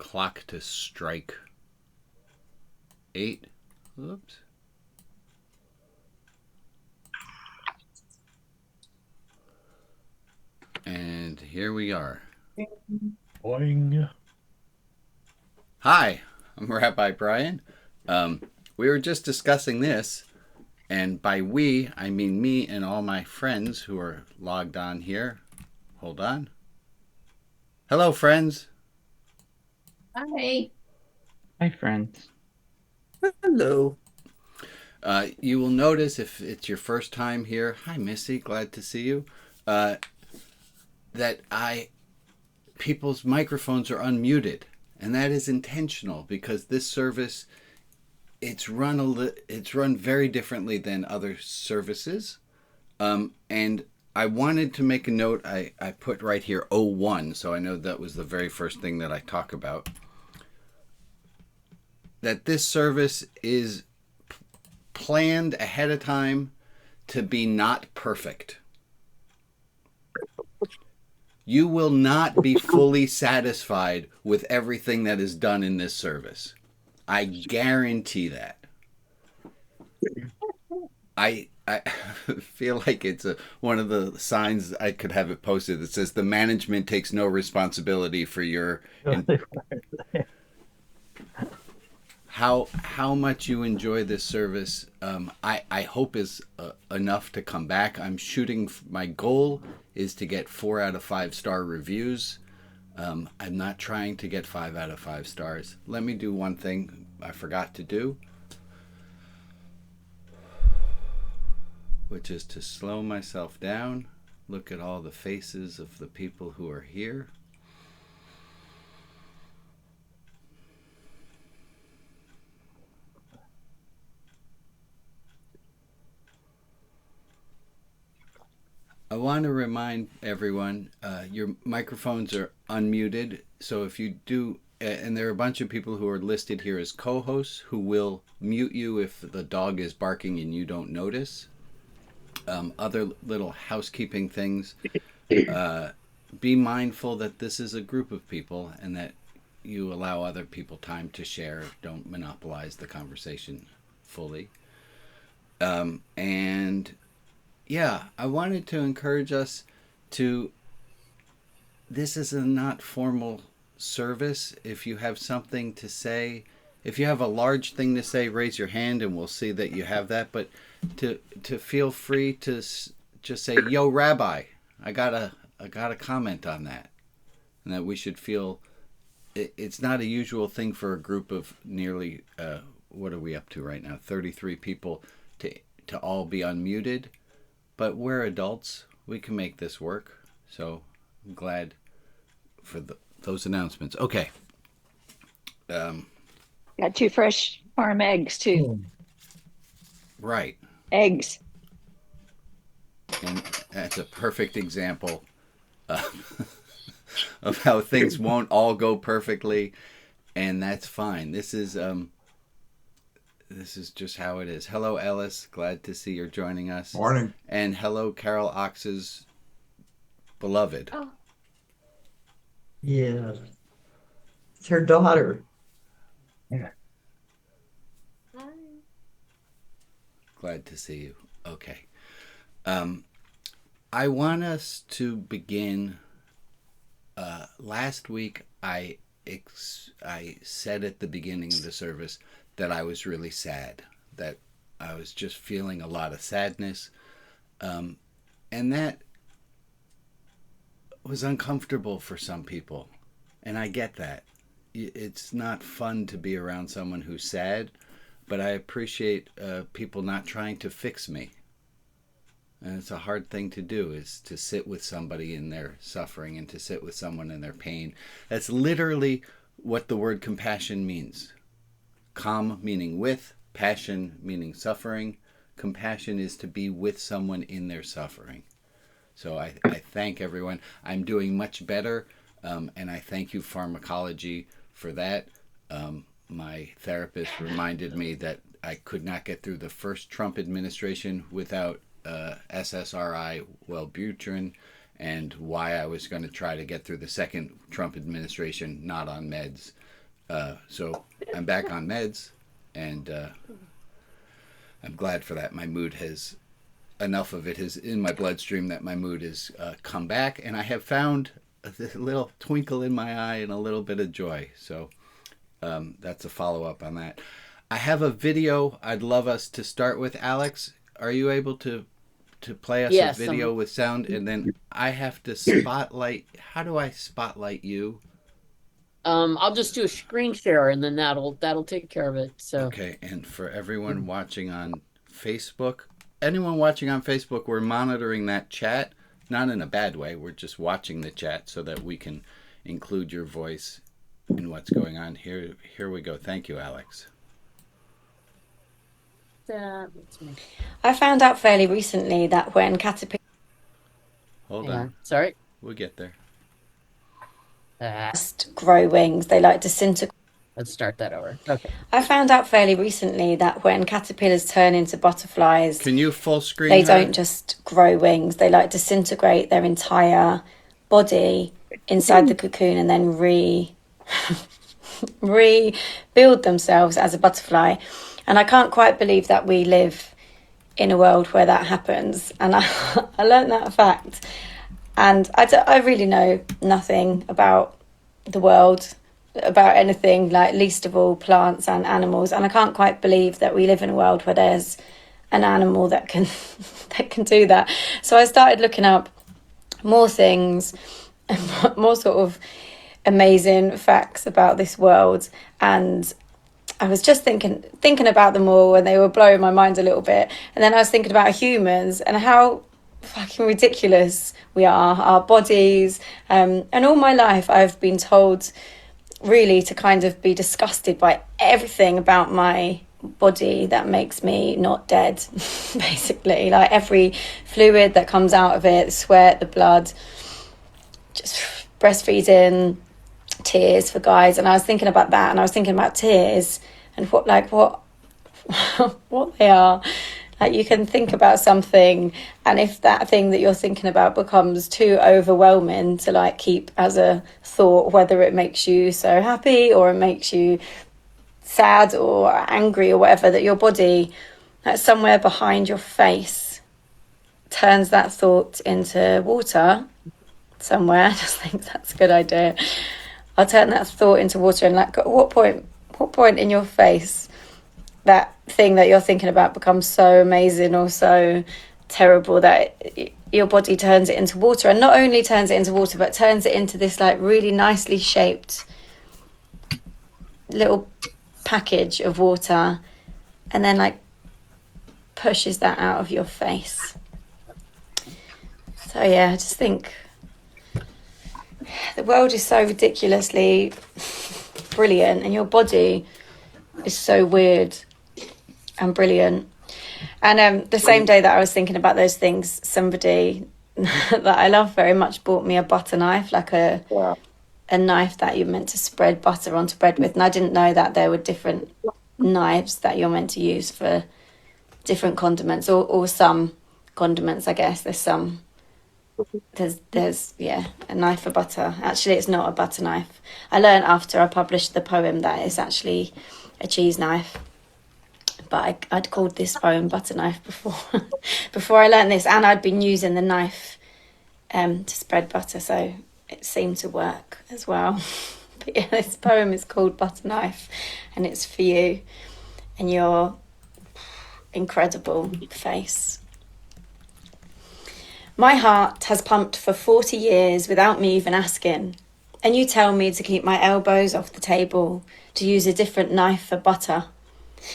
clock to strike 8. Oops. And here we are. Boing. Hi, I'm Rabbi Brian. We were just discussing this, and by we, I mean me and all my friends who are logged on here. Hold on. Hello, friends. Hi. Hi, friends. Hello. You will notice if it's your first time here. Hi, Missy. Glad to see you. That people's microphones are unmuted, and that is intentional because this service it's run very differently than other services. And I wanted to make a note. I put right here 01, so I know that was the very first thing that I talk about. That this service is planned ahead of time to be not perfect. You will not be fully satisfied with everything that is done in this service. I guarantee that. I feel like it's one of the signs I could have it posted that says the management takes no responsibility for your how much you enjoy this service. I hope is enough to come back. I'm shooting. My goal is to get 4 out of 5 star reviews. I'm not trying to get 5 out of 5 stars. Let me do one thing I forgot to do, which is to slow myself down, look at all the faces of the people who are here. I want to remind everyone, your microphones are unmuted. So if you do, and there are a bunch of people who are listed here as co-hosts who will mute you if the dog is barking and you don't notice. Other little housekeeping things. Be mindful that this is a group of people and that you allow other people time to share. Don't monopolize the conversation fully. And yeah, I wanted to encourage us to, this is a not formal service. If you have something to say, if you have a large thing to say, raise your hand and we'll see that you have that. But to feel free to just say, "Yo, Rabbi, I got a comment on that," and that we should feel it's not a usual thing for a group of nearly what are we up to right now? 33 people to all be unmuted. But we're adults. We can make this work. So I'm glad for those announcements. Okay. Got 2 fresh farm eggs too. Right. Eggs. And that's a perfect example of how things won't all go perfectly. And that's fine. This is just how it is. Hello, Ellis. Glad to see you're joining us. Morning. And hello, Carol Ox's beloved. Oh. Yeah. It's her daughter. Yeah. Hi. Glad to see you. Okay. I want us to begin. Last week, I said at the beginning of the service that I was really sad, that I was just feeling a lot of sadness, and that was uncomfortable for some people, and I get that. It's not fun to be around someone who's sad, but I appreciate people not trying to fix me. And it's a hard thing to do, is to sit with somebody in their suffering and to sit with someone in their pain. That's literally what the word compassion means. Com meaning with, passion meaning suffering. Compassion is to be with someone in their suffering. So I thank everyone. I'm doing much better, and I thank you, pharmacology, for that. My therapist reminded me that I could not get through the first Trump administration without SSRI Wellbutrin, and why I was going to try to get through the second Trump administration not on meds. So I'm back on meds, and I'm glad for that. My mood has, enough of it is in my bloodstream that my mood has come back, and I have found a little twinkle in my eye and a little bit of joy. So that's a follow-up on that. I have a video I'd love us to start with. Alex, are you able to play us a video with sound? And then I have to spotlight. How do I spotlight you? I'll just do a screen share, and then that'll take care of it. So okay, and for everyone watching on Facebook, anyone watching on Facebook, we're monitoring that chat, not in a bad way. We're just watching the chat so that we can include your voice in what's going on. Here we go. Thank you, Alex. I found out fairly recently that when caterpillars Hold on. Sorry. We'll get there. grow wings, they like disintegrate. Let's start that over. Okay. I found out fairly recently that when caterpillars turn into butterflies, Can you full screen they her? don't just grow wings, they like disintegrate their entire body inside the cocoon and then rebuild themselves as a butterfly. And I can't quite believe that we live in a world where that happens. And I learned that fact. And I really know nothing about the world, about anything, like least of all plants and animals. And I can't quite believe that we live in a world where there's an animal that can that can do that. So I started looking up more things, more sort of amazing facts about this world, and I was just thinking about them all, and they were blowing my mind a little bit. And then I was thinking about humans and how fucking ridiculous we are, our bodies. And all my life I've been told really to kind of be disgusted by everything about my body that makes me not dead, basically. Like every fluid that comes out of it, the sweat, the blood, just breastfeeding, tears for guys. And I was thinking about that, and I was thinking about tears and what what they are. Like, you can think about something, and if that thing that you're thinking about becomes too overwhelming to like keep as a thought, whether it makes you so happy or it makes you sad or angry or whatever, that your body, that's somewhere behind your face, turns that thought into water somewhere. I just think that's a good idea. I'll turn that thought into water, and like, at what point in your face that thing that you're thinking about becomes so amazing or so terrible that your body turns it into water, and not only turns it into water, but turns it into this like really nicely shaped little package of water, and then like pushes that out of your face. So yeah, I just think the world is so ridiculously brilliant, and your body is so weird and brilliant. And the same day that I was thinking about those things, somebody that I love very much bought me a butter knife, like a knife that you're meant to spread butter onto bread with. And I didn't know that there were different knives that you're meant to use for different condiments, or some condiments, I guess. There's a knife for butter. Actually, it's not a butter knife. I learned after I published the poem that it's actually a cheese knife. But I'd called this poem butter knife before I learned this, and I'd been using the knife to spread butter, so it seemed to work as well. But yeah, this poem is called Butter Knife, and it's for you and your incredible face. My heart has pumped for 40 years without me even asking, and you tell me to keep my elbows off the table, to use a different knife for butter.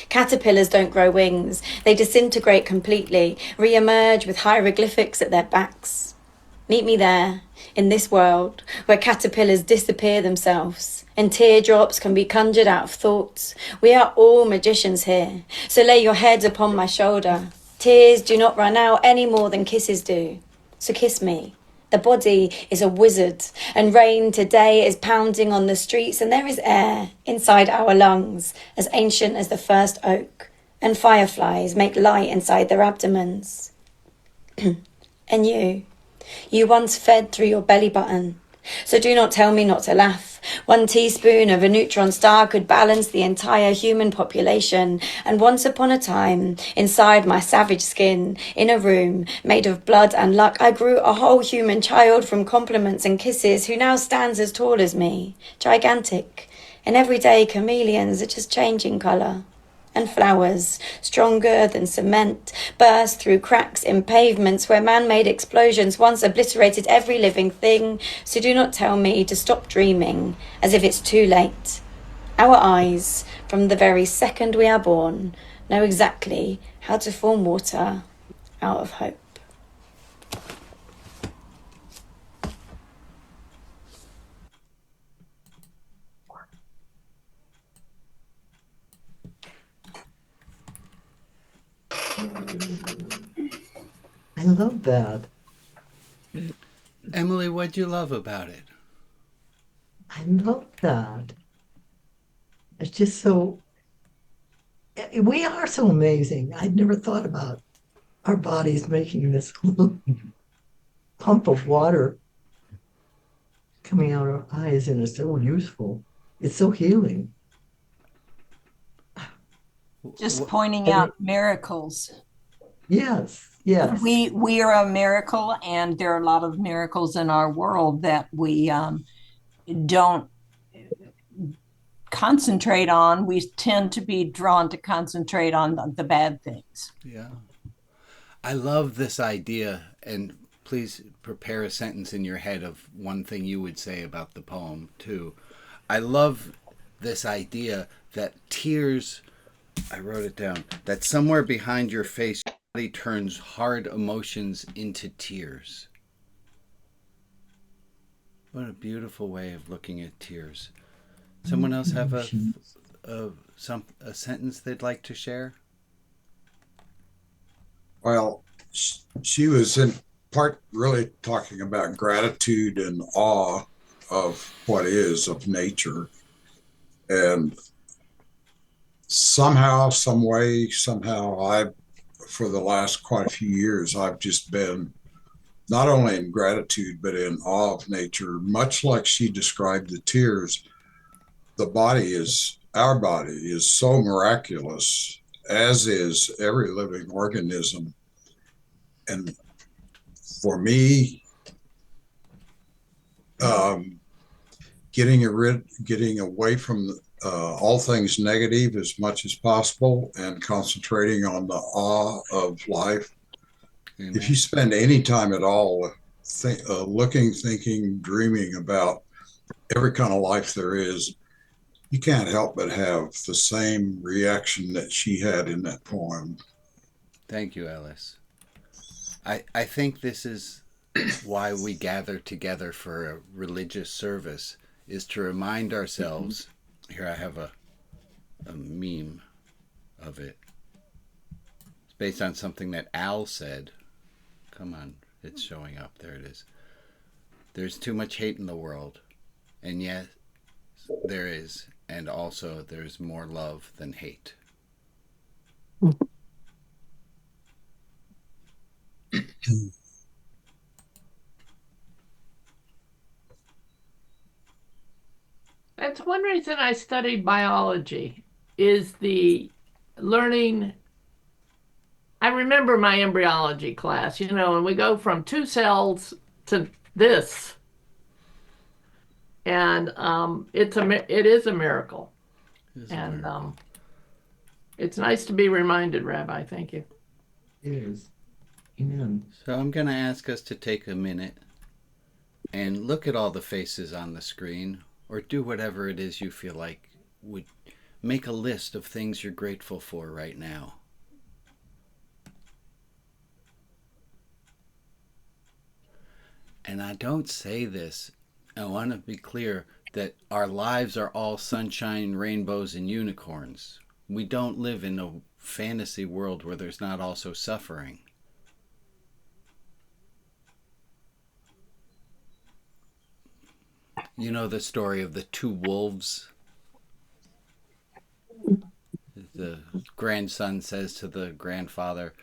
Caterpillars don't grow wings. They disintegrate completely, re-emerge with hieroglyphics at their backs. Meet me there, in this world, where caterpillars disappear themselves, and teardrops can be conjured out of thoughts. We are all magicians here, so lay your head upon my shoulder. Tears do not run out any more than kisses do, so kiss me. The body is a wizard, and rain today is pounding on the streets, and there is air inside our lungs as ancient as the first oak, and fireflies make light inside their abdomens. And you, You once fed through your belly button. So do not tell me not to laugh. 1 teaspoon of a neutron star could balance the entire human population. And once upon a time, inside my savage skin, in a room made of blood and luck, I grew a whole human child from compliments and kisses who now stands as tall as me, gigantic. And everyday chameleons are just changing colour. And flowers, stronger than cement, burst through cracks in pavements where man-made explosions once obliterated every living thing. So do not tell me to stop dreaming, as if it's too late. Our eyes, from the very second we are born, know exactly how to form water out of hope. I love that. Emily, what'd you love about it? I love that. It's just so, we are so amazing. I'd never thought about our bodies making this little pump of water coming out our eyes, and it's so useful. It's so healing. Just pointing And out miracles. yes, yes. We are a miracle, and there are a lot of miracles in our world that we don't concentrate on. We tend to be drawn to concentrate on the bad things. Yeah. I love this idea, and please prepare a sentence in your head of one thing you would say about the poem, too. I love this idea that tears, I wrote it down, that somewhere behind your face, your body turns hard emotions into tears. What a beautiful way of looking at tears. Someone else have a sentence they'd like to share? Well, she was in part really talking about gratitude and awe of what is, of nature. And somehow, some way, somehow, for the last quite a few years, I've just been not only in gratitude, but in awe of nature, much like she described the tears. Our body is so miraculous, as is every living organism. And for me, getting away from all things negative as much as possible and concentrating on the awe of life. Amen. If you spend any time at all looking, thinking, dreaming about every kind of life there is, you can't help but have the same reaction that she had in that poem. Thank you, Alice. I think this is why we gather together for a religious service, is to remind ourselves. Here I have a meme of it. It's based on something that Al said. Come on, it's showing up. There it is. There's too much hate in the world, and yet there is, and also there's more love than hate. That's one reason I studied biology, is the learning. I remember my embryology class, and we go from 2 cells to this. And it is a miracle. It's nice to be reminded, Rabbi. Thank you. It is. Amen. So I'm going to ask us to take a minute and look at all the faces on the screen, or do whatever it is you feel like would make a list of things you're grateful for right now. And I don't say this, I want to be clear that our lives are all sunshine, rainbows, and unicorns. We don't live in a fantasy world where there's not also suffering. You know the story of the 2 wolves? The grandson says to the grandfather,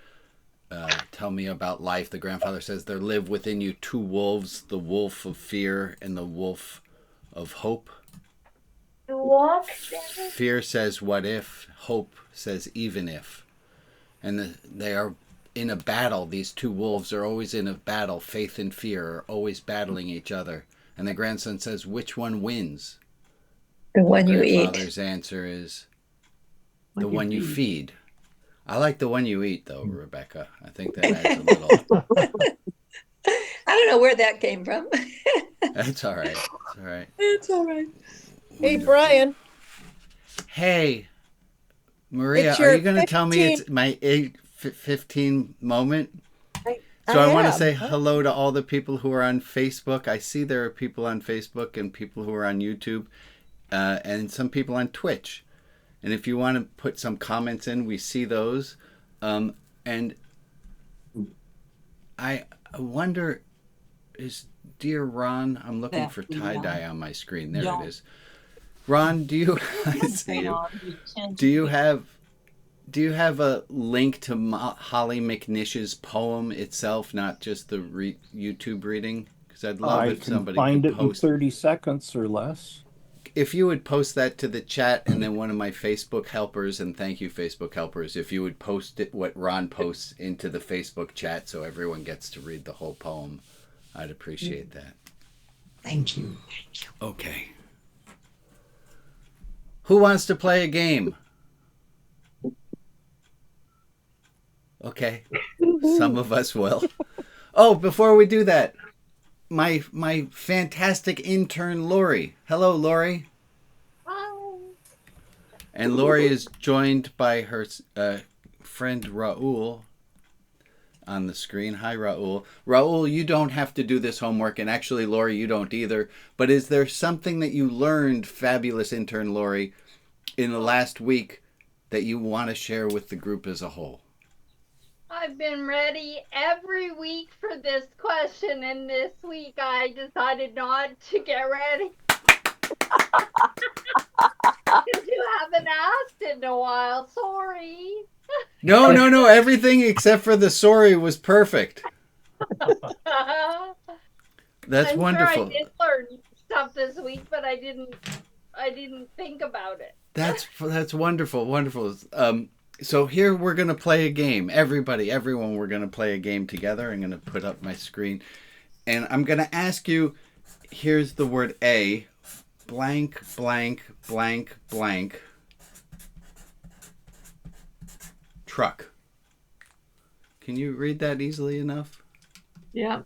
tell me about life. The grandfather says there live within you two wolves, the wolf of fear and the wolf of hope. What? Fear says what if, hope says even if. And they are in a battle. These two wolves are always in a battle. Faith and fear are always battling each other. And the grandson says, which one wins? The one you eat. Grandfather's answer is the one you feed. I like the one you eat, though, Rebecca. I think that adds a little. I don't know where that came from. That's all right. It's all right. It's all right. Hey, Brian. Hey, Maria, It's are your you going to tell me 15 it's my 8:15 moment? So I want to say hello to all the people who are on Facebook. I see there are people on Facebook and people who are on YouTube and some people on Twitch. And if you want to put some comments in, we see those. And I wonder, is dear Ron, I'm looking for tie-dye on my screen. There it is. Ron, do you, I see you. Do you have a link to Holly McNish's poem itself, not just the YouTube reading? Because I'd love if somebody find could it post in 30 seconds or less. If you would post that to the chat, and then one of my Facebook helpers, and thank you Facebook helpers, if you would post it, what Ron posts into the Facebook chat so everyone gets to read the whole poem, I'd appreciate that. Thank you. Thank you. Okay. Who wants to play a game? Okay. Some of us will. Oh, before we do that, my fantastic intern, Lori. Hello, Lori. Hi. And Lori is joined by her friend Raul on the screen. Hi, Raul. Raul, you don't have to do this homework, and actually, Lori, you don't either. But is there something that you learned, fabulous intern Lori, in the last week that you want to share with the group as a whole? I've been ready every week for this question, and this week I decided not to get ready. Because you haven't asked in a while. Sorry. No. Everything except for the sorry was perfect. That's I'm wonderful. Sure I did learn stuff this week, but I didn't think about it. That's wonderful. So here we're going to play a game. Everyone, we're going to play a game together. I'm going to put up my screen. And I'm going to ask you, here's the word A, blank, blank, blank, blank, truck. Can you read that easily enough? Yeah.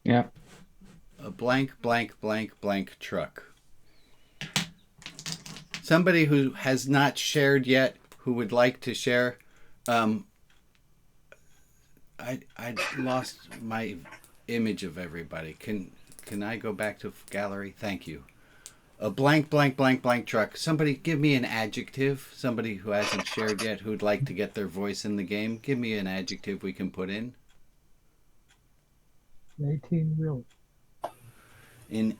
Yeah. A blank, blank, blank, blank truck. Somebody who has not shared yet, who would like to share. I lost my image of everybody. Can I go back to gallery? Thank you. A blank, blank, blank, blank truck. Somebody give me an adjective. Somebody who hasn't shared yet, who'd like to get their voice in the game. Give me an adjective we can put in. 18-wheel. An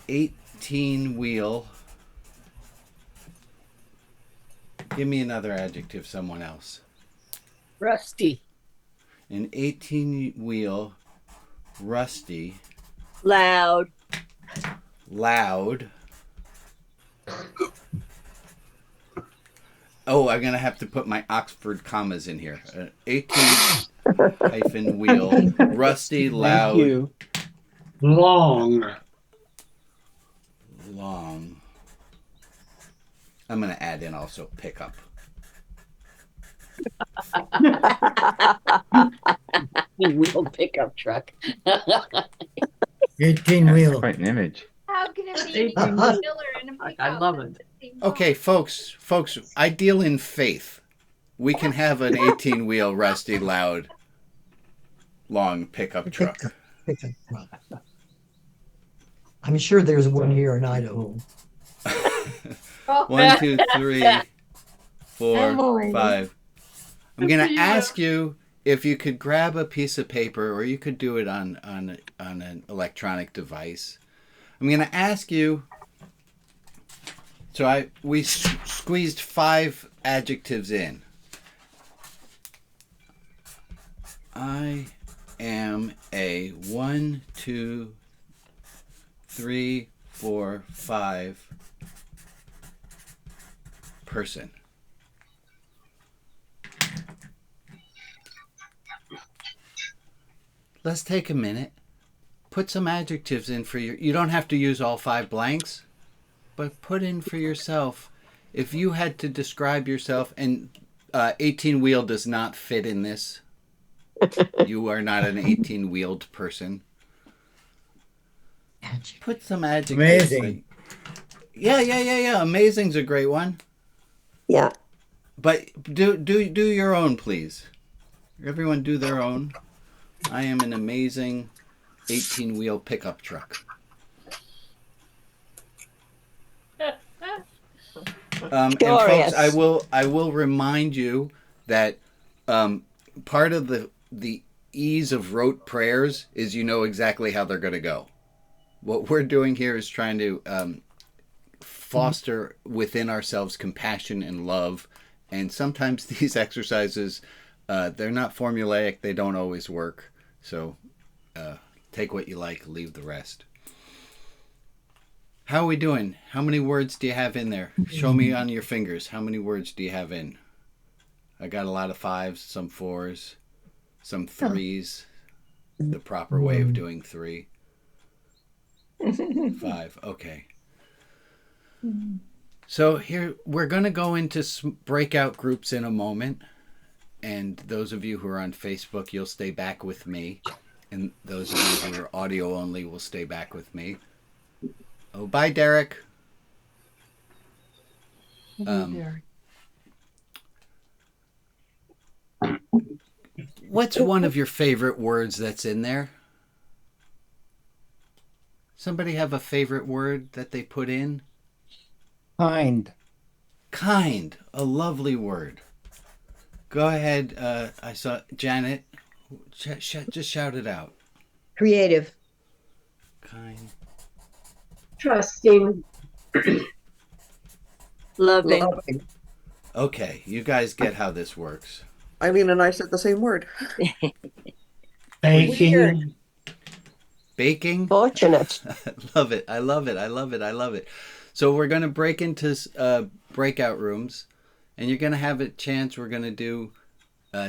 18-wheel. Give me another adjective, someone else. Rusty. An 18-wheel, rusty, Loud. loud. Oh, I'm going to have to put my Oxford commas in here. 18-wheel, rusty, loud, Thank you. Long. long. I'm going to add in also pickup. Wheel pickup truck. 18-wheel. Quite an image. How can it be a 18 killer and a I pickup love at it. the same time? Okay, folks, I deal in faith. We can have an 18-wheel, rusty, loud, long pickup truck. I'm sure there's one here in Idaho. 1, 2, 3, 4, Emily. 5. I'm going to ask you if you could grab a piece of paper, or you could do it on an electronic device. I'm going to ask you. So we squeezed 5 adjectives in. I am a 1, 2, 3, 4, 5 person. Let's take a minute. Put some adjectives in for you don't have to use all 5 blanks, but put in for yourself. If you had to describe yourself, and 18-wheel does not fit in this. You are not an 18-wheeled person. Put some adjectives. Amazing. Yeah. Amazing's a great one. Yeah. But do your own, please. Everyone do their own. I am an amazing 18-wheel pickup truck. And folks, I will remind you that part of the ease of rote prayers is you know exactly how they're going to go. What we're doing here is trying to foster within ourselves compassion and love. And sometimes these exercises, they're not formulaic. They don't always work. So take what you like, leave the rest. How are we doing? How many words do you have in there? Show me on your fingers. How many words do you have in? I got a lot of 5s, some 4s, some 3s. The proper way of doing 3. 5. Okay. So here we're going to go into breakout groups in a moment. And those of you who are on Facebook, you'll stay back with me. And those of you who are audio only will stay back with me. Oh, bye, Derek. What's one of your favorite words that's in there? Somebody have a favorite word that they put in? Kind. Kind. A lovely word. Go ahead. I saw Janet. Just shout it out. Creative. Kind. Trusting. Loving. Okay, you guys get how this works. Eileen and I said the same word. Baking. Baking? Fortunate. Love it. I love it. So we're going to break into breakout rooms, and you're going to have a chance. We're going to do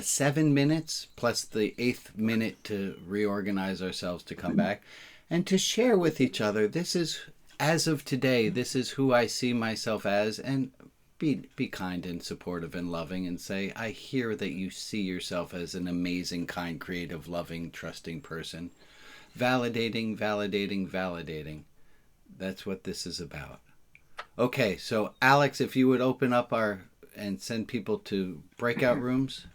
7 minutes plus the 8th minute to reorganize ourselves to come back and to share with each other. This is, as of today, this is who I see myself as, and be kind and supportive and loving, and say, I hear that you see yourself as an amazing, kind, creative, loving, trusting person. Validating. That's what this is about. Okay, so Alex, if you would open up and send people to breakout rooms,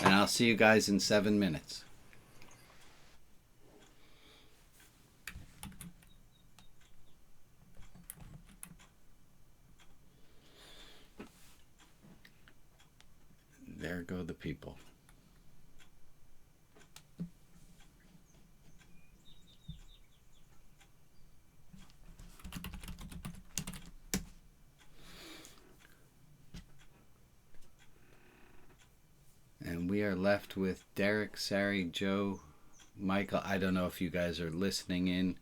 and I'll see you guys in 7 minutes. There go the people. And we are left with Derek, Sari, Joe, Michael. I don't know if you guys are listening in.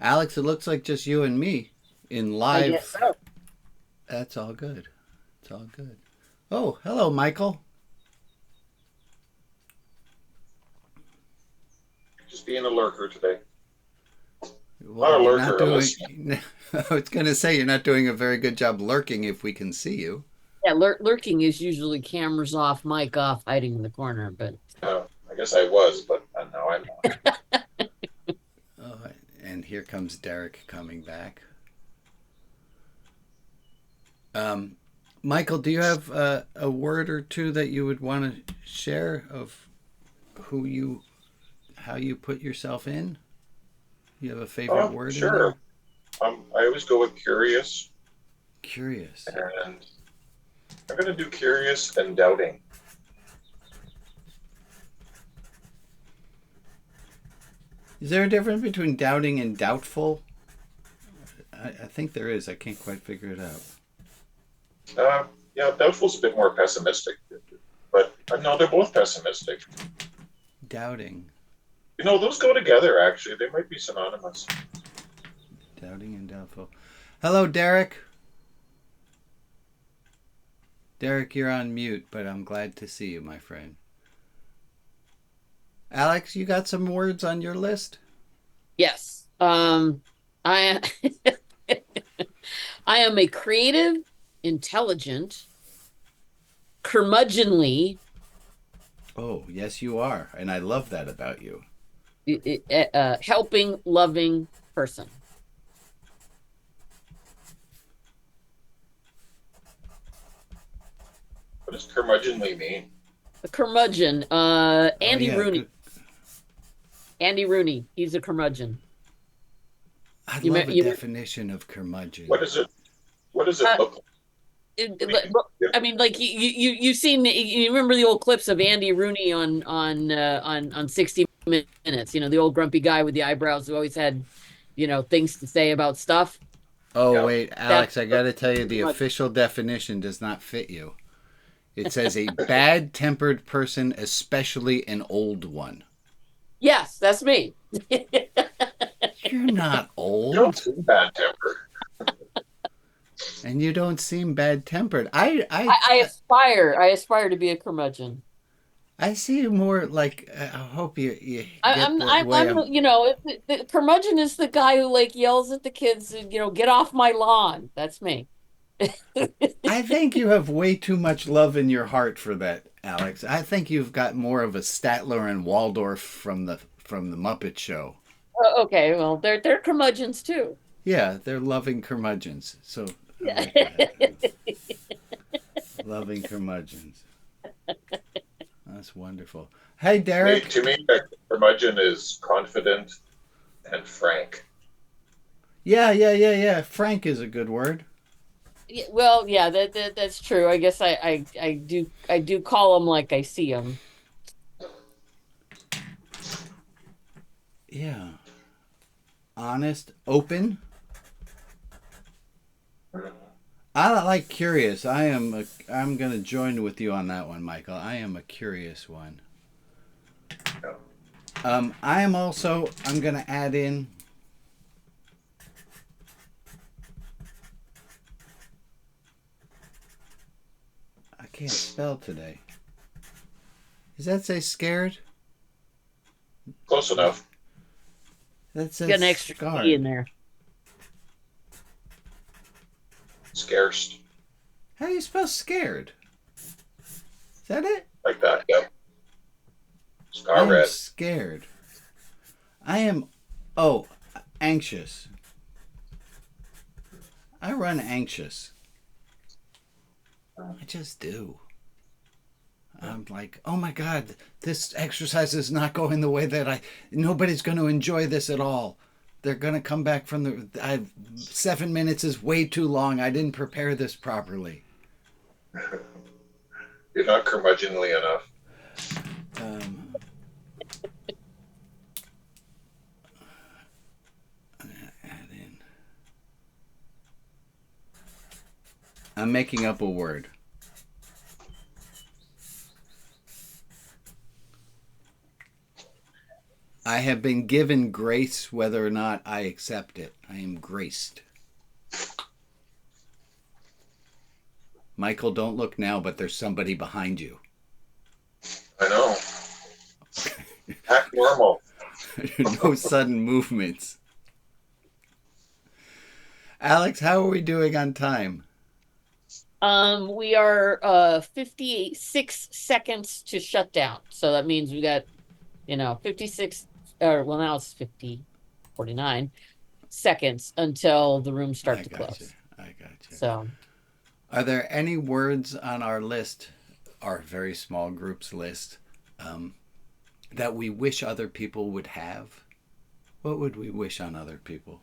Alex, it looks like just you and me in live. I guess so. That's all good. It's all good. Oh, hello, Michael. Just being a lurker today. Well, not a you're lurker. not doing, I was going to say, you're not doing a very good job lurking if we can see you. Yeah, lurking is usually cameras off, mic off, hiding in the corner. But I guess I was, but now I'm not. Oh, and here comes Derek coming back. Michael, do you have a word or two that you would want to share of how you put yourself in? You have a favorite word? Sure. In there? I always go with curious. Curious. And I'm going to do curious and doubting. Is there a difference between doubting and doubtful? I think there is. I can't quite figure it out. Yeah, doubtful's a bit more pessimistic, but no, they're both pessimistic. Doubting. You know, those go together, actually. They might be synonymous. Doubting and doubtful. Hello, Derek. Derek, you're on mute, but I'm glad to see you, my friend. Alex, you got some words on your list? Yes. I I am a creative, intelligent, curmudgeonly, Oh, yes, you are. And I love that about you. helping, loving person. What does curmudgeonly mean? A curmudgeon. Andy yeah, Rooney. good. Andy Rooney. He's a curmudgeon. I You love me- a you- definition of curmudgeon. What does it look like? I mean, like you've seen you remember the old clips of Andy Rooney on 60 Minutes. You know, the old grumpy guy with the eyebrows who always had, things to say about stuff. Oh, Yeah. wait, Alex, I got to tell you, the Curmudgeon. official definition does not fit you. It says a bad-tempered person, especially an old one. Yes, that's me. You're not You don't old, seem bad tempered. and you don't seem bad-tempered. I aspire to be a curmudgeon. I see you more like, I hope you get I'm the I'm, way I'm the curmudgeon is the guy who like yells at the kids, get off my lawn. That's me. I think you have way too much love in your heart for that, Alex. I think you've got more of a Statler and Waldorf from the Muppet Show. Okay, well, they're curmudgeons too. Yeah, they're loving curmudgeons. So I Yeah. like that. Loving curmudgeons. That's wonderful. Hey, Derek. To me, a curmudgeon is confident and frank. Yeah. Frank is a good word. Yeah, well, yeah, that's true. I guess I do call them like I see them. Yeah. Honest, open. I like curious. I'm going to join with you on that one, Michael. I am a curious one. I'm going to add in I can't spell today. Does that say scared? Close enough. That says Got an extra scarred. key in there. Scarce. How do you spell scared? Is that it? Like that, yeah. I Scar am red. scared. I am, anxious. I run anxious. I just do. I'm like, oh my God, this exercise is not going the way that nobody's going to enjoy this at all. They're going to come back from 7 minutes is way too long. I didn't prepare this properly. You're not curmudgeonly enough. Add in. I'm making up a word. I have been given grace whether or not I accept it. I am graced. Michael, don't look now, but there's somebody behind you. I know. Act normal. No sudden movements. Alex, how are we doing on time? We are 56 seconds to shut down. So that means we got, 56 well now it's 49 seconds until the room starts to close. I got you. So are there any words on our list, our very small groups list, that we wish other people would have? What would we wish on other people?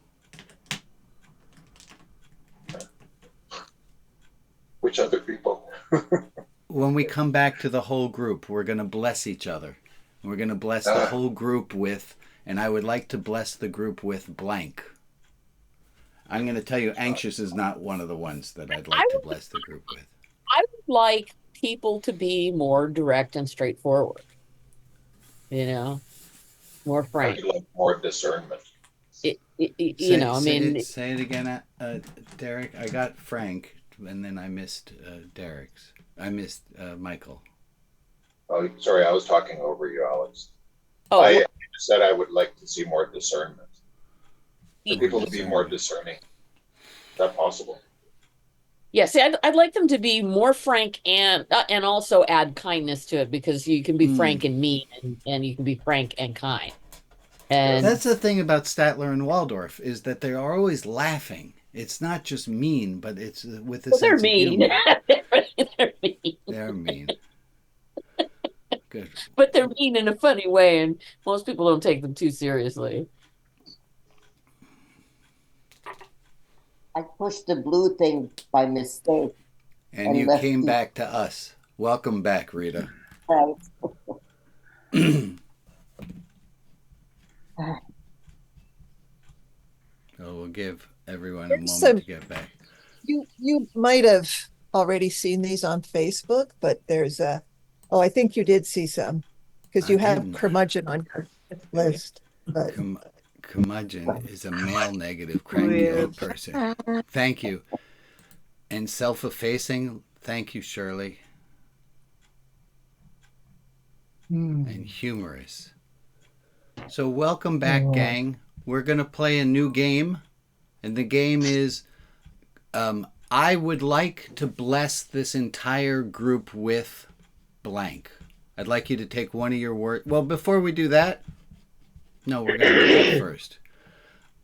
Which other people? When we come back to the whole group, we're going to bless each other. We're going to bless the whole group with, and I would like to bless the group with blank. I'm going to tell you, anxious is not one of the ones that I'd like to bless the group with. I would like people to be more direct and straightforward. More How frank. do you like more discernment? I Say mean, it again, Derek. I got Frank, and then I missed Derek's. I missed Michael. Oh, sorry, I was talking over you, Alex. oh, I said I would like to see more discernment. For people to be more discernment. discerning. Is that possible? yeah. See, I'd like them to be more frank and also add kindness to it, because you can be frank and mean, and you can be frank and kind. And That's the thing about Statler and Waldorf, is that they are always laughing. It's not just mean, but it's with a they're sense of mean. humor. They're mean. They're mean. Good. But they're mean in a funny way, and most people don't take them too seriously. I pushed the blue thing by mistake. And you left came you. back to us. Welcome back, Rita. Right. So we'll give everyone a There's moment to get back. You might have already seen these on Facebook, but there's I think you did see some, because you have didn't. curmudgeon on your list. But Curmudgeon is a male negative, cranky old person. Thank you. And self-effacing, thank you, Shirley. And humorous. So welcome back, gang. We're going to play a new game. And the game is, I would like to bless this entire group with blank. I'd like you to take one of your words. Well, before we do that, no, we're going to do that first.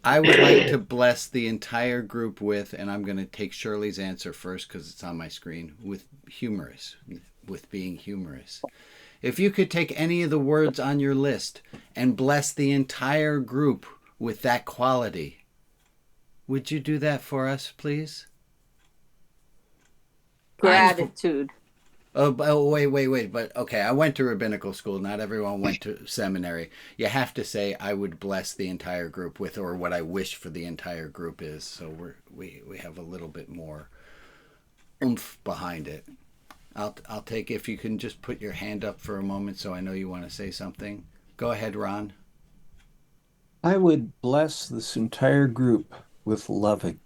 I would like to bless the entire group with, and I'm going to take Shirley's answer first because it's on my screen, with humorous, with being humorous. If you could take any of the words on your list and bless the entire group with that quality, would you do that for us, please? Gratitude. Oh, wait. But okay, I went to rabbinical school. Not everyone went to seminary. You have to say, I would bless the entire group with, or what I wish for the entire group is. So we have a little bit more oomph behind it. I'll take, if you can just put your hand up for a moment so I know you want to say something. Go ahead, Ron. I would bless this entire group with loving.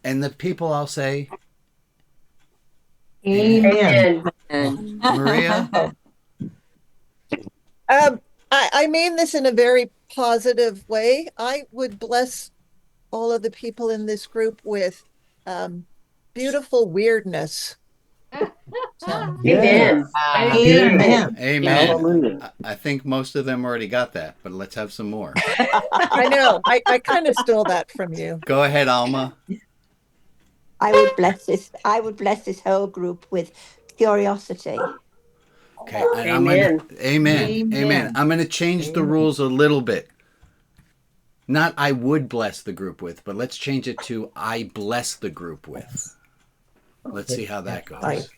And the people, I'll say, Amen. Maria? I mean this in a very positive way. I would bless all of the people in this group with beautiful weirdness. Amen. Amen. Hallelujah. I think most of them already got that, but let's have some more. I know. I kind of stole that from you. Go ahead, Alma. I would bless this whole group with curiosity. Okay, and Amen. I'm going to change the rules a little bit. Not I would bless the group with, but let's change it to I bless the group with. Let's see how that goes.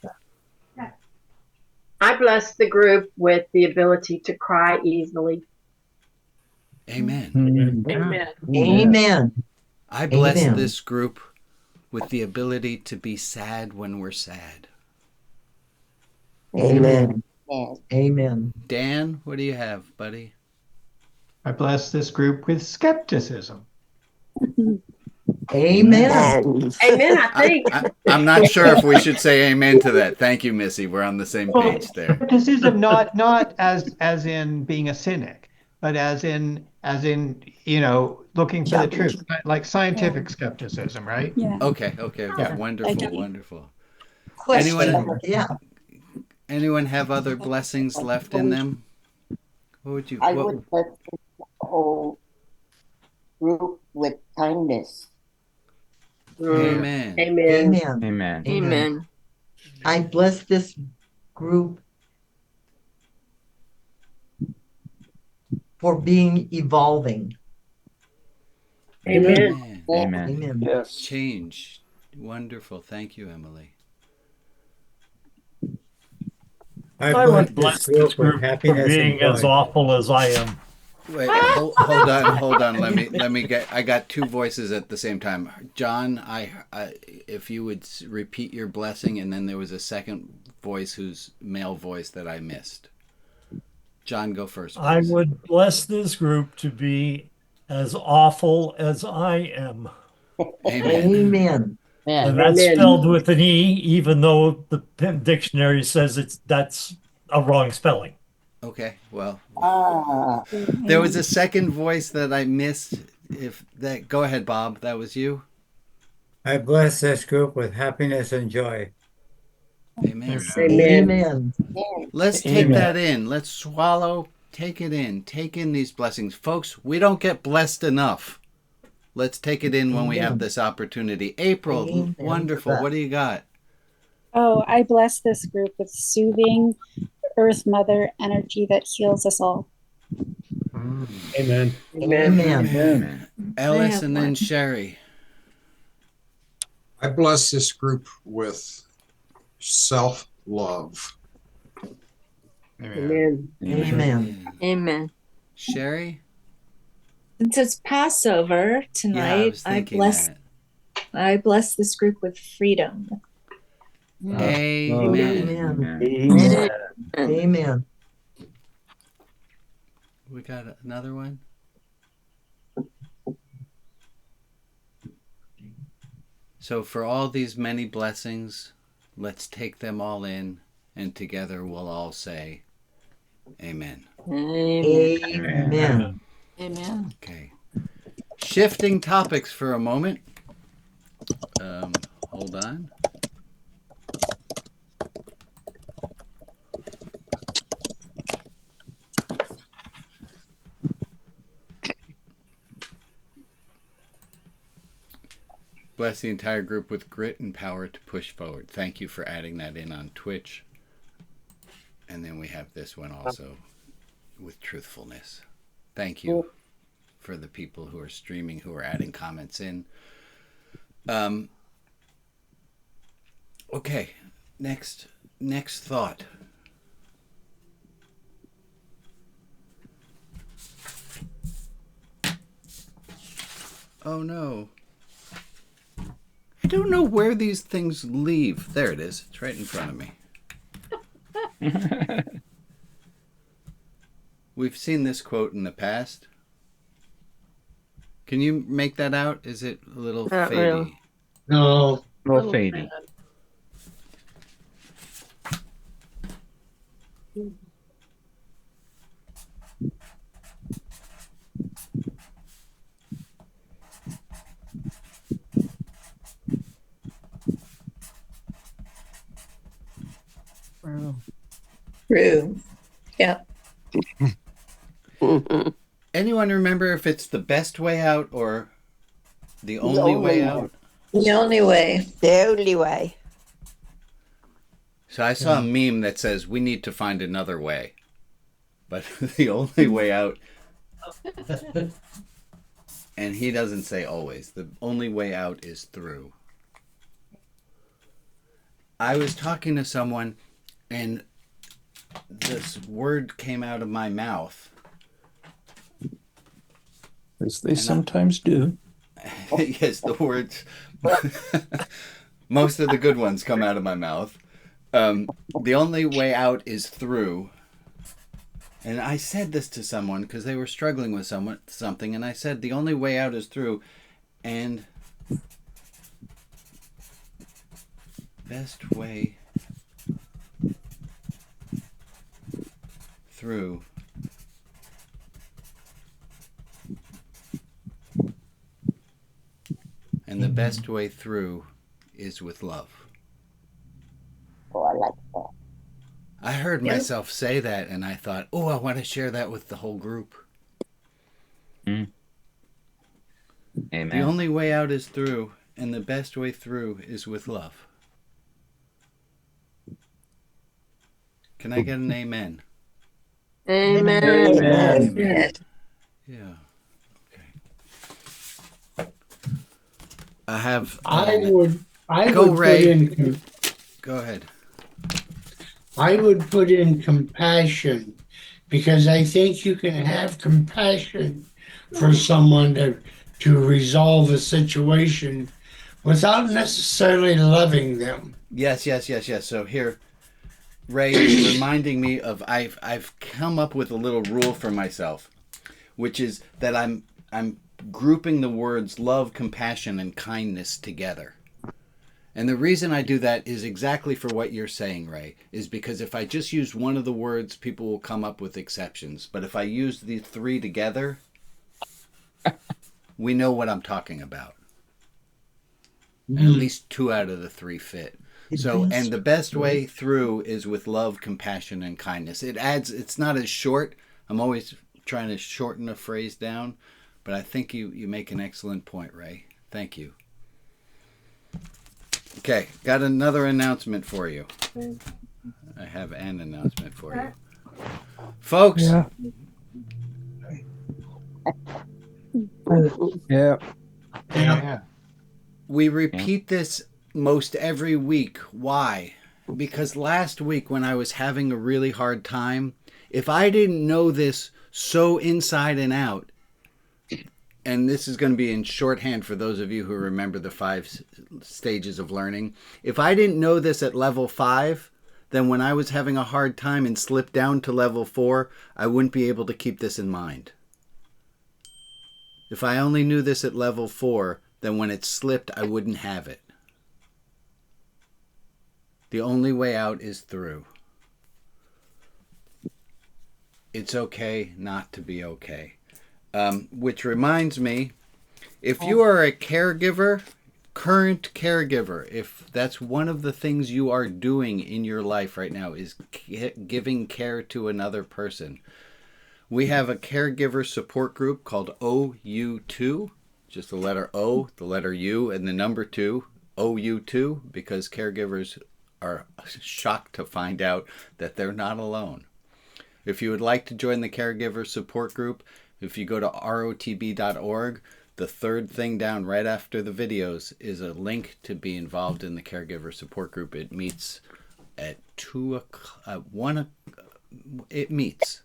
I bless the group with the ability to cry easily. Amen. Amen. Amen. I bless Amen. this group with the ability to be sad when we're sad. Amen. Amen. Dan, what do you have, buddy? I bless this group with skepticism. Amen. Amen, I think. I'm not sure if we should say amen to that. Thank you, Missy. We're on the same page there. Skepticism, not as in being a cynic, but as in looking for the truth, like scientific skepticism, right? Yeah. Okay. Yeah. Wonderful. Question. Anyone have other blessings left in them? What would you? I would bless the whole group with kindness. Amen. Amen. I bless this group for being evolving. Amen. Yes. Change. Wonderful. Thank you, Emily. I would bless this group for being as awful as I am. Wait, hold on. Let me get. I got two voices at the same time. John, if you would repeat your blessing, and then there was a second voice, whose male voice that I missed. John, go first, please. I would bless this group to be as awful as I am. Amen. Amen. And that's spelled with an E, even though the dictionary says that's a wrong spelling. Okay, well, there was a second voice that I missed. Go ahead, Bob. That was you. I bless this group with happiness and joy. Amen. Amen. Let's take that in. Let's swallow. Take it in. Take in these blessings, folks. We don't get blessed enough. Let's take it in when we have this opportunity. April, wonderful. What do you got? Oh, I bless this group with soothing Earth Mother energy that heals us all. Amen. Amen. Ellis and then Sherry. I bless this group with self-love. Amen. Amen. Amen. Sherry? Since it's Passover tonight, I bless this group with freedom. Amen. Amen. Amen. We got another one? So for all these many blessings, let's take them all in, and together we'll all say, Amen. Amen. Amen. Okay. Shifting topics for a moment. Hold on. Bless the entire group with grit and power to push forward. Thank you for adding that in on Twitch. And then we have this one also with truthfulness. Thank you for the people who are streaming, who are adding comments in. Okay, next thought. Oh no. I don't know where these things leave. There it is. It's right in front of me. We've seen this quote in the past. Can you make that out? Is it a little Not fadey? really. No. A little fadey. True. Yeah. Anyone remember if it's the best way out or the only way out? The only way. The only way. So I saw a meme that says we need to find another way. But the only way out, and he doesn't say always, the only way out is through. I was talking to someone and this word came out of my mouth. As they sometimes do. Yes, the words. Most of the good ones come out of my mouth. The only way out is through. And I said this to someone because they were struggling with something, and I said the only way out is through, and best way through and the best way through is with love. Oh, I like that. I heard myself say that and I thought, oh, I want to share that with the whole group. Amen. The only way out is through, and the best way through is with love. Can I get an amen? Amen. Amen. Yeah. Okay. I would Ray. put in. Go ahead. I would put in compassion because I think you can have compassion for someone to resolve a situation without necessarily loving them. Yes. So here, Ray is reminding me of I've come up with a little rule for myself, which is that I'm grouping the words love, compassion, and kindness together. And the reason I do that is exactly for what you're saying, Ray, is because if I just use one of the words, people will come up with exceptions. But if I use the three together, we know what I'm talking about. And at least two out of the three fit. So, and the best way through is with love, compassion, and kindness. It's not as short. I'm always trying to shorten a phrase down, but I think you make an excellent point, Ray. Thank you. Okay, got another announcement for you. I have an announcement for you. Folks. Yeah. We repeat this most every week. Why? Because last week when I was having a really hard time, if I didn't know this so inside and out, and this is going to be in shorthand for those of you who remember the 5 stages of learning. If I didn't know this at level 5, then when I was having a hard time and slipped down to level 4, I wouldn't be able to keep this in mind. If I only knew this at level 4, then when it slipped, I wouldn't have it. The only way out is through. It's okay not to be okay. Which reminds me, if you are a caregiver, current caregiver, if that's one of the things you are doing in your life right now is giving care to another person, we have a caregiver support group called OU2, just the letter O, the letter U, and the number 2, OU2, because caregivers are shocked to find out that they're not alone. If you would like to join the caregiver support group, if you go to rotb.org, the third thing down right after the videos is a link to be involved in the caregiver support group. It meets at 2 o'clock, 1 it meets.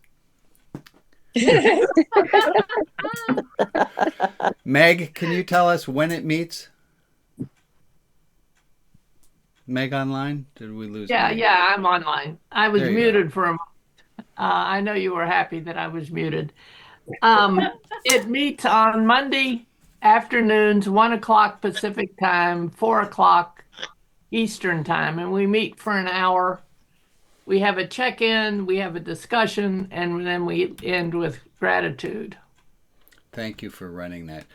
Meg, can you tell us when it meets? Meg online? Did we lose Meg? Yeah, I'm online. I was There you muted for a moment. I know you were happy that I was muted. It meets on Monday afternoons, 1 o'clock Pacific time, 4 o'clock Eastern time, and we meet for an hour. We have a check-in, we have a discussion, and then we end with gratitude. Thank you for running that.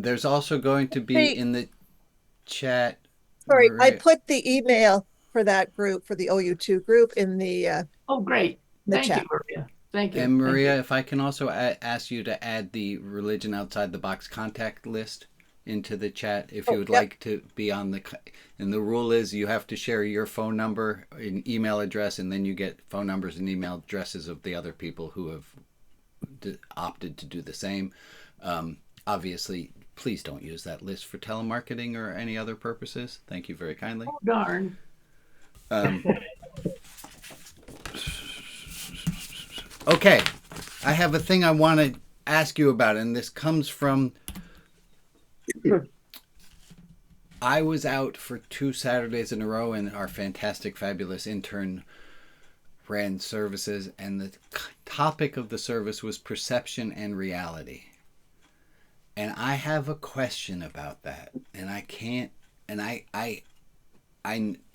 There's also going to be in the chat. Sorry, Maria. I put the email for that group, for the OU2 group, in the Oh, great. Thank chat. you, Maria. Thank you. And Maria, Thank you. if I can also ask you to add the Religion Outside the Box contact list into the chat if you would like to be on the, and the rule is you have to share your phone number and email address, and then you get phone numbers and email addresses of the other people who have opted to do the same. Obviously, please don't use that list for telemarketing or any other purposes. Thank you very kindly. Oh, darn. Okay, I have a thing I want to ask you about, and this comes from... I was out for 2 Saturdays in a row, and our fantastic, fabulous intern ran services, and the topic of the service was perception and reality. And I have a question about that, and I can't, and I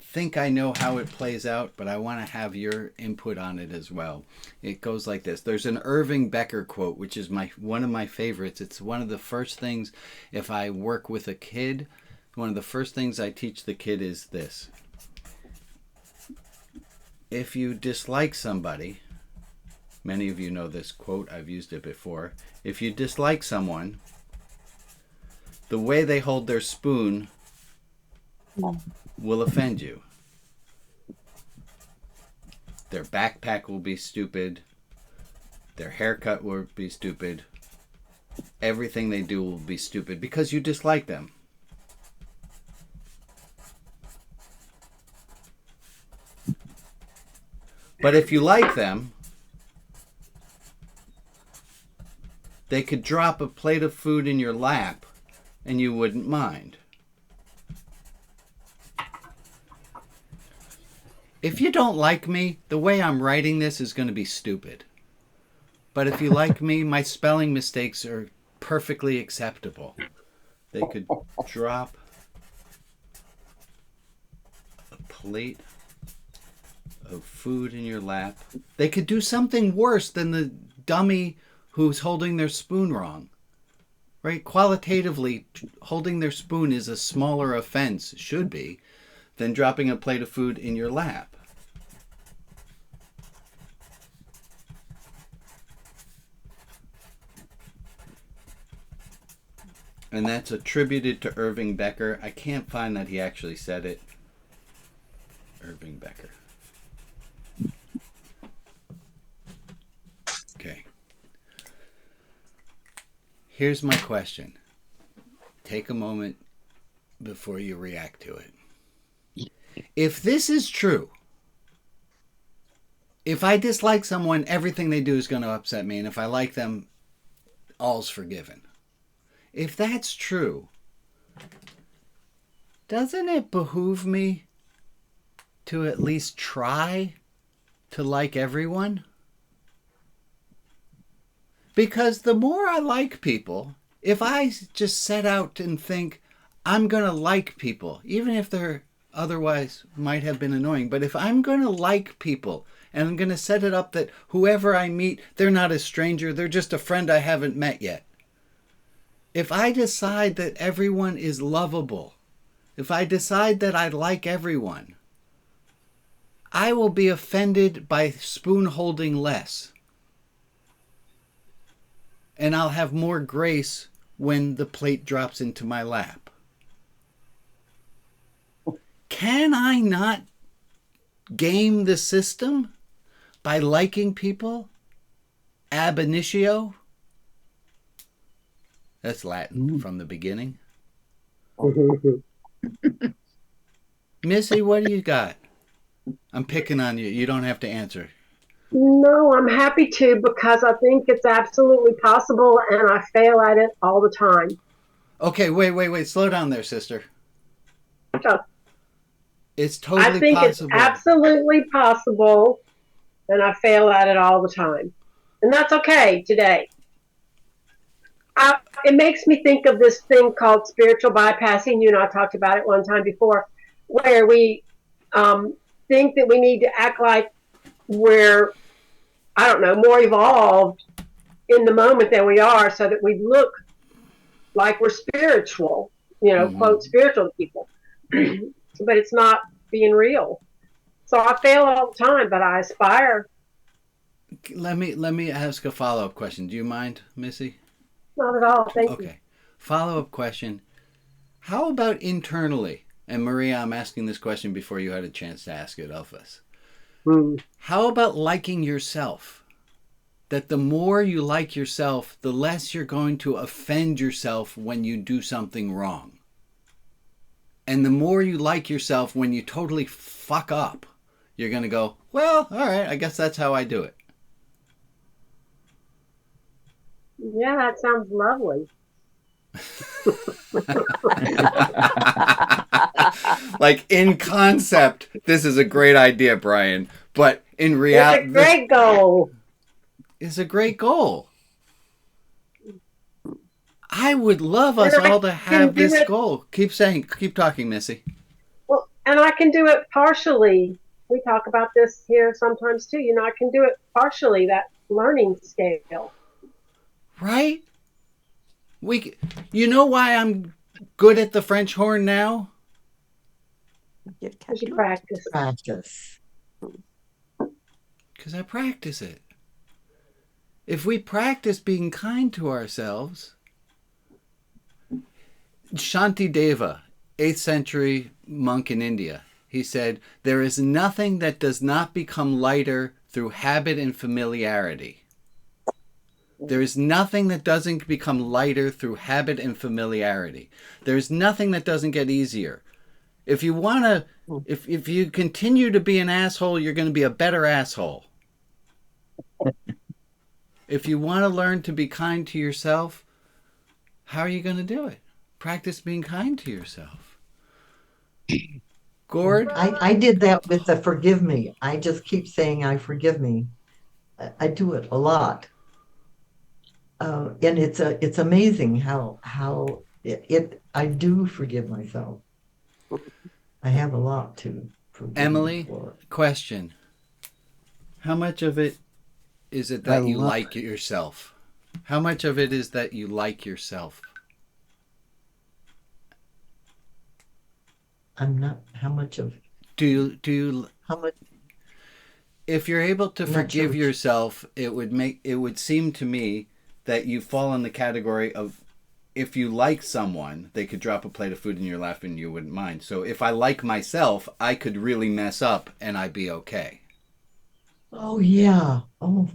think I know how it plays out, but I want to have your input on it as well. It goes like this. There's an Irving Becker quote, which is one of my favorites. It's one of the first things, if I work with a kid, one of the first things I teach the kid is this. If you dislike somebody, many of you know this quote, I've used it before. If you dislike someone, the way they hold their spoon will offend you. Their backpack will be stupid. Their haircut will be stupid. Everything they do will be stupid because you dislike them. But if you like them, They could drop a plate of food in your lap and you wouldn't mind. If you don't like me, the way I'm writing this is going to be stupid. But if you like me, my spelling mistakes are perfectly acceptable. They could drop a plate of food in your lap. They could do something worse than the dummy who's holding their spoon wrong. Right? Qualitatively, holding their spoon is a smaller offense, should be, than dropping a plate of food in your lap. And that's attributed to Irving Becker. I can't find that he actually said it. Irving Becker. Okay. Here's my question. Take a moment before you react to it. If this is true, if I dislike someone, everything they do is going to upset me. And if I like them, all's forgiven. If that's true, doesn't it behoove me to at least try to like everyone? Because the more I like people, if I just set out and think I'm going to like people, even if they're otherwise might have been annoying, but if I'm going to like people and I'm going to set it up that whoever I meet, they're not a stranger, they're just a friend I haven't met yet. If I decide that everyone is lovable, if I decide that I like everyone, I will be offended by spoon holding less. And I'll have more grace when the plate drops into my lap. Can I not game the system by liking people ab initio? That's Latin from the beginning. Missy, what do you got? I'm picking on you. You don't have to answer. No, I'm happy to because I think it's absolutely possible and I fail at it all the time. Okay, wait. Slow down there, sister. So, it's totally possible. I think it's absolutely possible and I fail at it all the time. And that's okay today. It makes me think of this thing called spiritual bypassing. You and I talked about it one time before, where we think that we need to act like we're, I don't know, more evolved in the moment than we are so that we look like we're spiritual, quote, spiritual people. But it's not being real. So I fail all the time, but I aspire. Let me ask a follow-up question. Do you mind, Missy? Not at all. Thank you. Okay. Follow-up question. How about internally? And Maria, I'm asking this question before you had a chance to ask it of us. How about liking yourself? That the more you like yourself, the less you're going to offend yourself when you do something wrong. And the more you like yourself when you totally fuck up, you're going to go, well, all right, I guess that's how I do it. Yeah, that sounds lovely. Like in concept, this is a great idea, Brian. But in reality, it's a great goal. It's a great goal. I would love us all to have this goal. Keep talking, Missy. Well, and I can do it partially. We talk about this here sometimes too. I can do it partially, that learning scale. Right? You know why I'm good at the French horn now? Because you practice. Because I practice it. If we practice being kind to ourselves, Shantideva, 8th century monk in India, he said, there is nothing that does not become lighter through habit and familiarity. There is nothing that doesn't become lighter through habit and familiarity. There is nothing that doesn't get easier. If you want to, if you continue to be an asshole, you're going to be a better asshole. If you want to learn to be kind to yourself, how are you going to do it? Practice being kind to yourself. Gord? I did that with the forgive me. I just keep saying I forgive me. I do it a lot. And it's amazing how I do forgive myself. I have a lot to forgive Emily, for. question. How much of it is it that you like yourself? How much of it is that you like yourself? I'm not. How much of? Do you? How much? If you're able to I'm not forgive sure. yourself, it would seem to me that you fall in the category of, if you like someone, they could drop a plate of food in your lap and you wouldn't mind. So if I like myself, I could really mess up and I'd be okay. Oh yeah. Oh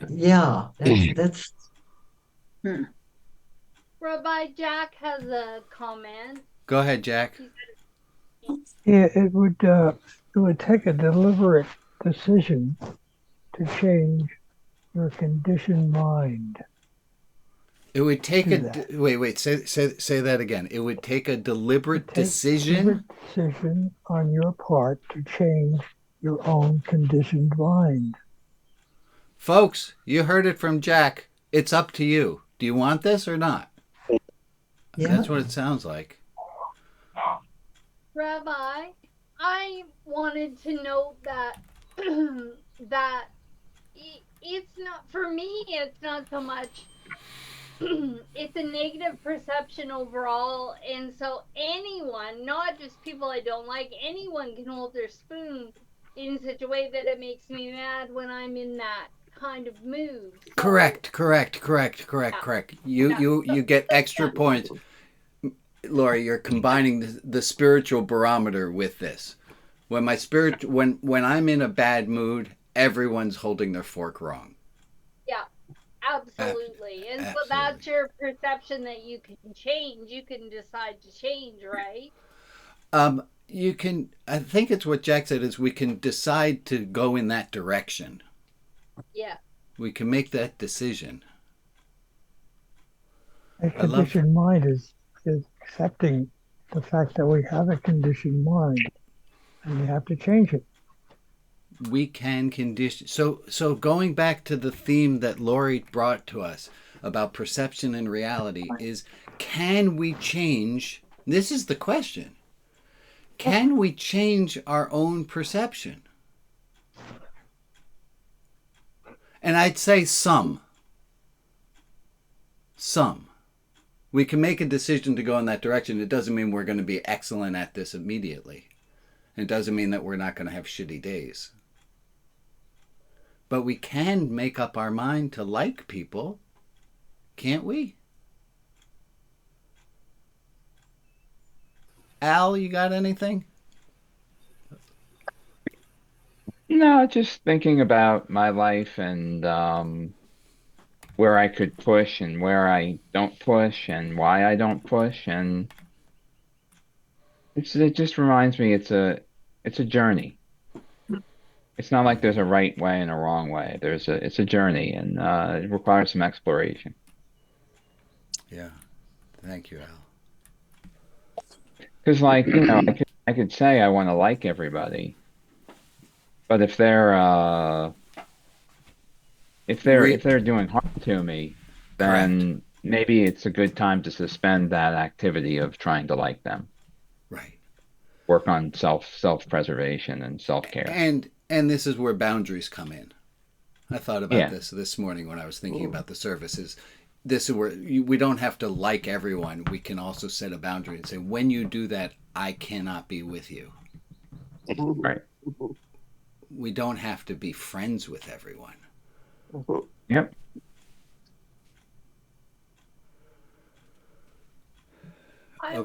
yeah. That's. Rabbi Jack has a comment. Go ahead, Jack. Yeah, it would take a deliberate decision to change your conditioned mind. It would take Do a that. wait. Say that again. It would take a deliberate decision. Deliberate decision on your part to change your own conditioned mind. Folks, you heard it from Jack. It's up to you. Do you want this or not? Yeah. That's what it sounds like. Rabbi, I wanted to note that that it's not, for me, it's not so much it's a negative perception overall, and so anyone, not just people I don't like, anyone can hold their spoon in such a way that it makes me mad when I'm in that kind of mood. So, Correct. You get extra points. Lori, you're combining the spiritual barometer with this. When when I'm in a bad mood, everyone's holding their fork wrong. yeah, absolutely. And so that's your perception that you can change. You can decide to change, right? You can. I think it's what Jack said, is we can decide to go in that direction. Yeah. We can make that decision. A conditioned mind is accepting the fact that we have a conditioned mind and we have to change it. We can condition. So going back to the theme that Lori brought to us about perception and reality is, can we change? This is the question. Can we change our own perception? And I'd say some. We can make a decision to go in that direction. It doesn't mean we're going to be excellent at this immediately. It doesn't mean that we're not going to have shitty days. But we can make up our mind to like people, can't we? Al, you got anything? No, just thinking about my life and where I could push and where I don't push and why I don't push, and it just reminds me it's a journey. It's not like there's a right way and a wrong way. It's a journey, and it requires some exploration. Yeah. Thank you, Al. Because, like, you know, I could say I want to like everybody, but if they're doing harm to me, then maybe it's a good time to suspend that activity of trying to like them. Right. Work on self-preservation and self-care. And this is where boundaries come in. I thought about this morning when I was thinking about the services. This is where we don't have to like everyone. We can also set a boundary and say, when you do that, I cannot be with you. Right. We don't have to be friends with everyone. Yep. I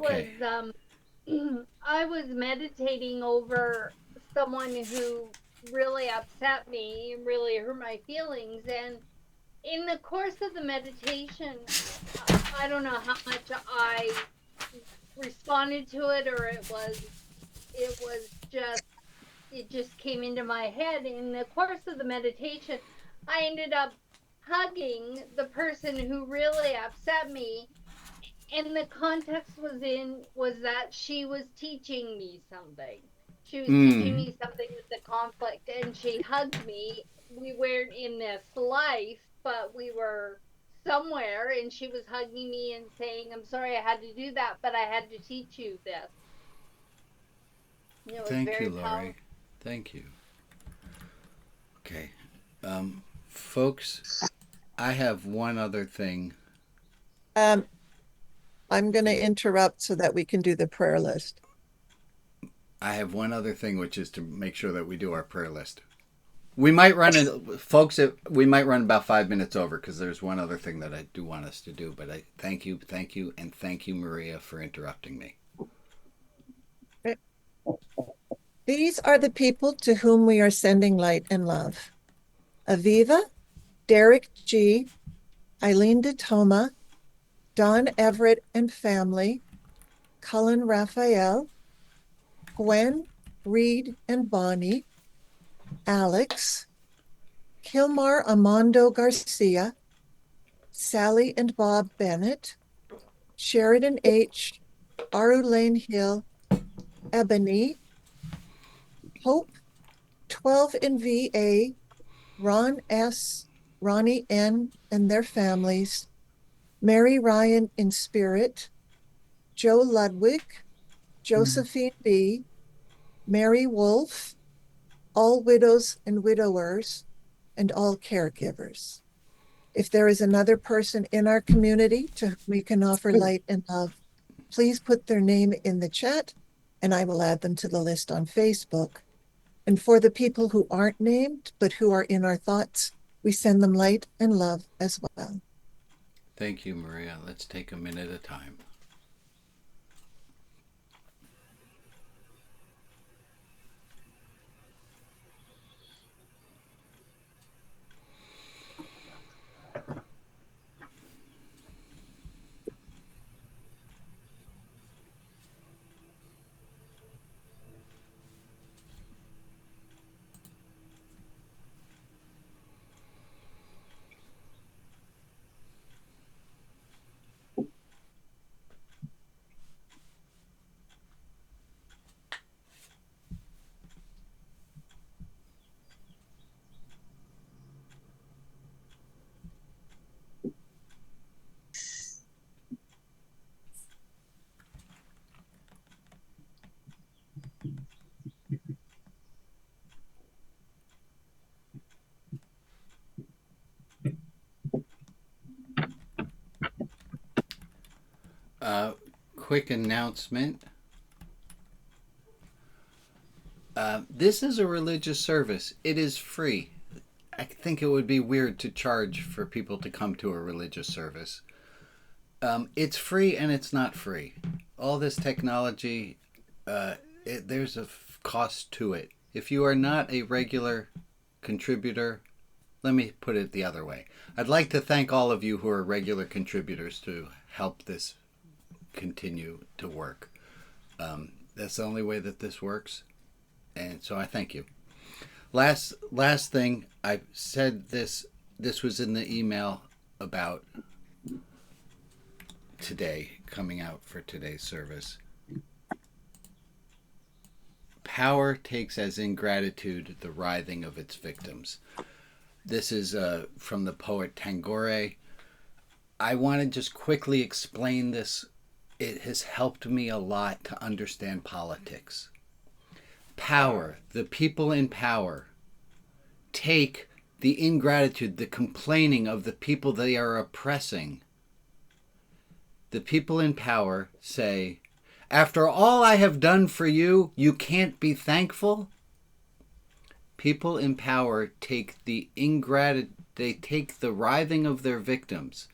was meditating over someone who really upset me and really hurt my feelings, and in the course of the meditation, I don't know how much I responded to it, or it just came into my head. In the course of the meditation, I ended up hugging the person who really upset me, and the context was that she was teaching me something. She was teaching me something with the conflict, and she hugged me. We weren't in this life, but we were somewhere, and she was hugging me and saying, "I'm sorry I had to do that, but I had to teach you this." It was Thank very you, Lori. powerful. Thank you. Okay. Folks, I have one other thing. I'm going to interrupt so that we can do the prayer list. I have one other thing, which is to make sure that we do our prayer list. We might run we might run about 5 minutes over because there's one other thing that I do want us to do. But I thank you, and thank you, Maria, for interrupting me. These are the people to whom we are sending light and love. Aviva, Derek G., Eileen DeToma, Don Everett and family, Cullen Raphael, Gwen, Reed and Bonnie, Alex, Kilmar Amando Garcia, Sally and Bob Bennett, Sheridan H., Aru Lane Hill, Ebony, Hope, 12 in VA, Ron S., Ronnie N. and their families, Mary Ryan in spirit, Joe Ludwig, Josephine B., Mary Wolf, all widows and widowers, and all caregivers. If there is another person in our community to whom we can offer light and love, please put their name in the chat and I will add them to the list on Facebook. And for the people who aren't named, but who are in our thoughts, we send them light and love as well. Thank you, Maria. Let's take a minute at a time. Quick announcement. This is a religious service. It is free. I think it would be weird to charge for people to come to a religious service. It's free and it's not free. All this technology, there's a cost to it. If you are not a regular contributor, let me put it the other way. I'd like to thank all of you who are regular contributors to help this continue to work. That's the only way that this works. And so I thank you. Last thing, I said this was in the email about today, coming out for today's service. Power takes as ingratitude the writhing of its victims. This is from the poet Tagore. I want to just quickly explain this. It has helped me a lot to understand politics. Power, the people in power, take the ingratitude, the complaining of the people they are oppressing. The people in power say, "After all I have done for you, you can't be thankful." People in power take the they take the writhing of their victims.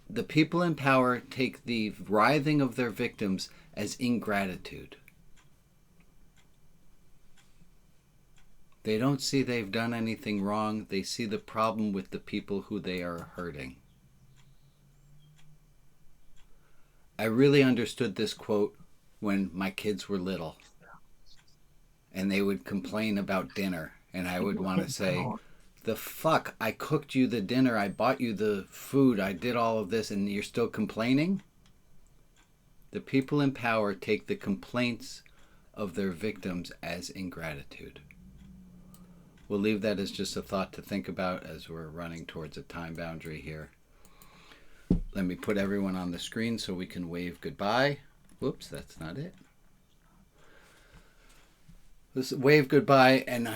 The people in power take the writhing of their victims as ingratitude. They don't see they've done anything wrong. They see the problem with the people who they are hurting. I really understood this quote when my kids were little and they would complain about dinner, and I would want to say, the fuck? I cooked you the dinner. I bought you the food. I did all of this and you're still complaining? The people in power take the complaints of their victims as ingratitude. We'll leave that as just a thought to think about as we're running towards a time boundary here. Let me put everyone on the screen so we can wave goodbye. Whoops, that's not it. Let's wave goodbye, and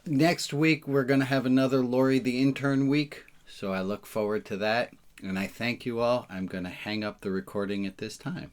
next week we're going to have another Lori the Intern week, so I look forward to that, and I thank you all. I'm going to hang up the recording at this time.